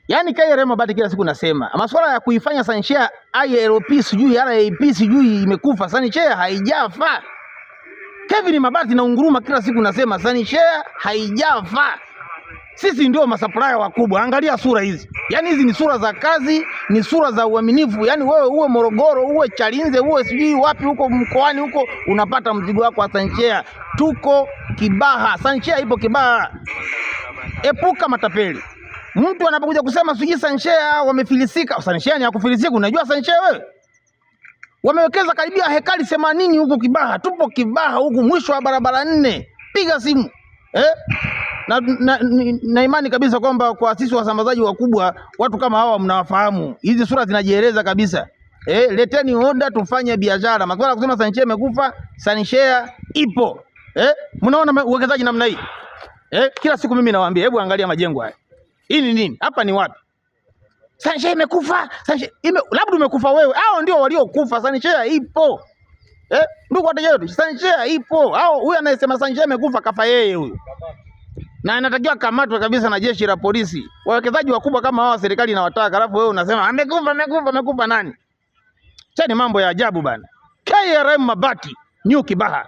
Yaani KRM Mabati kila siku nasema masuala ya kuifanya Sanshare ILP sijui RAP sijui imekufa. Sanshare haijafa. Kevin Mabati na unguruma kila siku nasema Sanshare haijafa. Sisi ndio masupplier wakubwa. Angalia sura hizi. Yaani hizi ni sura za kazi, ni sura za uaminifu. Yaani wewe uwe Morogoro, uwe Chalinze, uwe sijui wapi huko mkoani huko unapata mzigo wako wa Sanshare. Tuko Kibaha. Sanshare ipo Kibaha. Epuka matapeli. Mtu anapokuja kusema sijui Sanshare wamefilisika. Sanshare ni ya kufilisika. Unajua Sanshare wewe? Wamewekeza karibia hekari 80 huko Kibaha. Tupo Kibaha huku mwisho wa barabara 4. Piga simu. Na imani kabisa kwamba kwa sisi wasambazaji wakubwa watu kama hawa mnawafahamu. Hizi sura zinajieleza kabisa. Leteni order tufanye biashara. Masuala kusema Sanshare imekufa, Sanshare ipo. Mnaona uwekezaji namna hii? Kila siku mimi nawaambia hebu angalia majengo haya. Hii ni nini? Hapa ni wapi? Sanshare imekufa. Labda umekufa wewe. Hao ndio waliokufa. Sanshare ipo. Ndugu wateja wetu, Sanshare ipo. Hao huyu anayesema Sanshare imekufa kafa yeye huyu. Na anatakiwa kamatwe kabisa na jeshi la polisi. Wawekezaji wakubwa kama hawa serikali inawataka, alafu wewe unasema amekufa nani? Chani mambo ya ajabu bana. KRM Mabati, New Kibaha.